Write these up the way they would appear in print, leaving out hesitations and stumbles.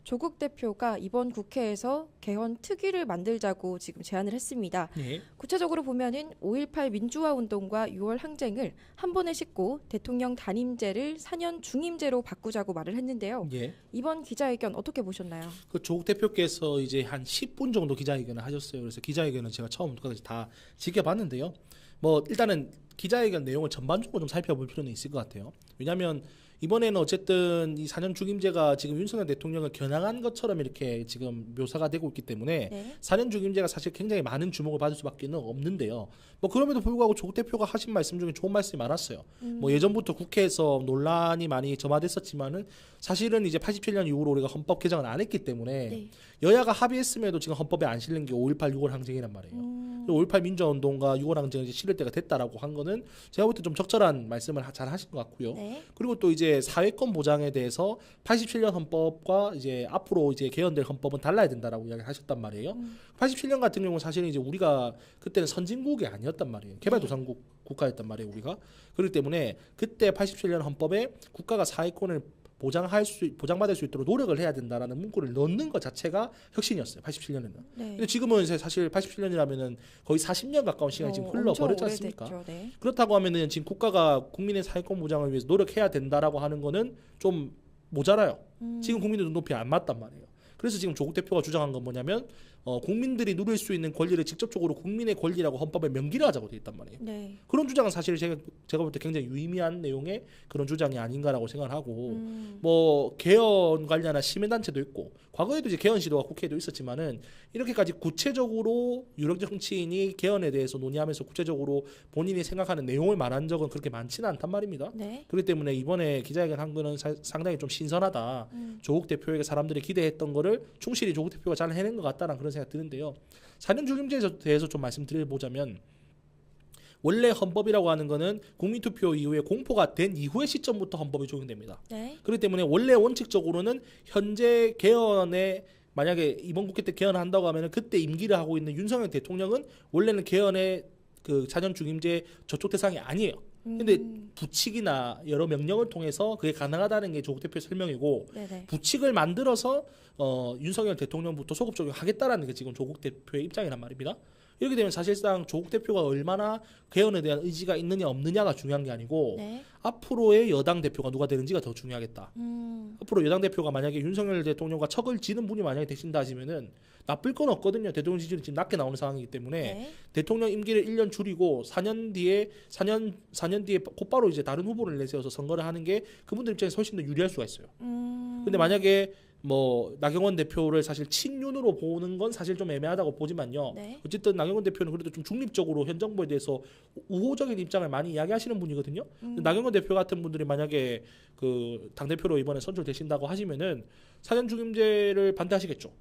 조국 대표가 이번 국회에서 개헌 특위를 만들자고 지금 제안을 했습니다. 예. 구체적으로 보면은 5.18 민주화 운동과 6월 항쟁을 한 번에 싣고 대통령 단임제를 4년 중임제로 바꾸자고 말을 했는데요. 예. 이번 기자회견 어떻게 보셨나요? 그 조국 대표께서 이제 한 10분 정도 기자회견을 하셨어요. 그래서 기자회견은 제가 처음부터 끝까지 다 지켜봤는데요. 뭐 일단은 기자회견 내용을 전반적으로 좀 살펴볼 필요는 있을 것 같아요. 왜냐하면 이번에는 어쨌든 이 4년 중임제가 지금 윤석열 대통령을 겨냥한 것처럼 이렇게 지금 묘사가 되고 있기 때문에 네. 4년 중임제가 사실 굉장히 많은 주목을 받을 수밖에 없는데요. 뭐 그럼에도 불구하고 조국 대표가 하신 말씀 중에 좋은 말씀이 많았어요. 뭐 예전부터 국회에서 논란이 많이 점화됐었지만은 사실은 이제 87년 이후로 우리가 헌법 개정을 안 했기 때문에 네. 여야가 합의했음에도 지금 헌법에 안 실린 게 5.18, 6월 항쟁이란 말이에요. 5.18 민주화운동과 6월 항쟁을 이제 실을 때가 됐다라고 한 거는 제가 볼 때 좀 적절한 말씀을 잘 하신 것 같고요. 네. 그리고 또 이제 사회권 보장에 대해서 87년 헌법과 이제 앞으로 이제 개헌될 헌법은 달라야 된다라고 이야기를 하셨단 말이에요. 87년 같은 경우는 사실은 이제 우리가 그때는 선진국이 아니었단 말이에요. 개발도상국 국가였단 말이에요, 우리가. 그렇기 때문에 그때 87년 헌법에 국가가 사회권을 보장받을 수 있도록 노력을 해야 된다라는 문구를 넣는 것 자체가 혁신이었어요. 87년에는. 네. 근데 지금은 사실 87년이라면은 거의 40년 가까운 시간이 지금 흘러버렸지 않습니까? 오래됐죠. 네. 그렇다고 하면은 지금 국가가 국민의 사회권 보장을 위해서 노력해야 된다라고 하는 거는 좀 모자라요. 지금 국민들 눈높이에 안 맞단 말이에요. 그래서 지금 조국 대표가 주장한 건 뭐냐면 국민들이 누릴 수 있는 권리를 직접적으로 국민의 권리라고 헌법에 명기를 하자고 돼 있단 말이에요. 네. 그런 주장은 사실 제가 볼 때 굉장히 유의미한 내용의 그런 주장이 아닌가라고 생각을 하고 뭐 개헌 관련한 시민단체도 있고 과거에도 이제 개헌 시도가 국회에도 있었지만은 이렇게까지 구체적으로 유력 정치인이 개헌에 대해서 논의하면서 구체적으로 본인이 생각하는 내용을 말한 적은 그렇게 많지는 않단 말입니다. 네. 그렇기 때문에 이번에 기자회견 한 거는 상당히 좀 신선하다. 조국 대표에게 사람들이 기대했던 거를 충실히 조국 대표가 잘 해낸 것 같다는 그런 생각이 드는데요. 4년 중임제에 대해서 좀 말씀드려보자면 원래 헌법이라고 하는 거는 국민투표 이후에 공포가 된 이후의 시점부터 헌법이 적용됩니다. 네. 그렇기 때문에 원래 원칙적으로는 현재 개헌에 만약에 이번 국회 때 개헌을 한다고 하면은 그때 임기를 하고 있는 윤석열 대통령은 원래는 개헌의 그 4년 중임제 저촉 대상이 아니에요. 근데 부칙이나 여러 명령을 통해서 그게 가능하다는 게 조국 대표의 설명이고 네네. 부칙을 만들어서 윤석열 대통령부터 소급 적용하겠다라는 게 지금 조국 대표의 입장이란 말입니다. 이렇게 되면 사실상 조국 대표가 얼마나 개헌에 대한 의지가 있느냐 없느냐가 중요한 게 아니고 네. 앞으로의 여당 대표가 누가 되는지가 더 중요하겠다. 음. 앞으로 여당 대표가 만약에 윤석열 대통령과 척을 지는 분이 만약에 되신다 하시면은 나쁠 건 없거든요. 대통령 지지율이 지금 낮게 나오는 상황이기 때문에 네. 대통령 임기를 1년 줄이고 4년 뒤에 곧바로 이제 다른 후보를 내세워서 선거를 하는 게 그분들 입장에서 훨씬 더 유리할 수가 있어요. 근데 만약에 뭐 나경원 대표를 사실 친윤으로 보는 건 사실 좀 애매하다고 보지만요. 네. 어쨌든 나경원 대표는 그래도 좀 중립적으로 현 정부에 대해서 우호적인 입장을 많이 이야기하시는 분이거든요. 근데 나경원 대표 같은 분들이 만약에 그 당 대표로 이번에 선출되신다고 하시면은 4년 중임제를 반대하시겠죠.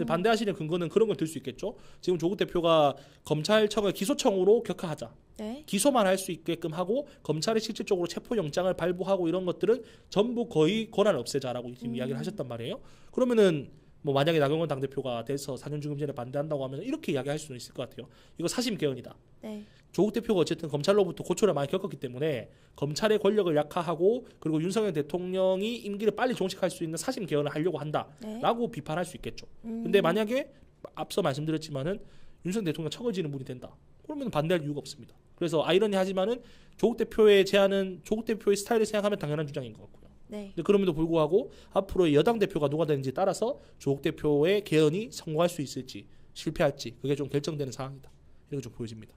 반대하시는 근거는 그런 걸 들 수 있겠죠. 지금 조국 대표가 검찰청을 기소청으로 격하하자. 네. 기소만 할 수 있게끔 하고 검찰이 실질적으로 체포영장을 발부하고 이런 것들은 전부 거의 권한을 없애자라고 지금 이야기를 하셨단 말이에요. 그러면은 뭐 만약에 나경원 당대표가 돼서 4년 중임제를 반대한다고 하면 이렇게 이야기할 수는 있을 것 같아요. 이거 사심 개헌이다. 네. 조국 대표가 어쨌든 검찰로부터 고초를 많이 겪었기 때문에 검찰의 권력을 약화하고 그리고 윤석열 대통령이 임기를 빨리 종식할 수 있는 사심 개헌을 하려고 한다라고 네. 비판할 수 있겠죠. 근데 만약에 앞서 말씀드렸지만은 윤석열 대통령 척을 지는 분이 된다. 그러면 반대할 이유가 없습니다. 그래서 아이러니하지만은 조국 대표의 제안은 조국 대표의 스타일을 생각하면 당연한 주장인 것 같고요. 네. 근데 그럼에도 불구하고 앞으로 여당 대표가 누가 되는지에 따라서 조국 대표의 개헌이 성공할 수 있을지 실패할지 그게 좀 결정되는 상황이다. 이렇게 좀 보여집니다.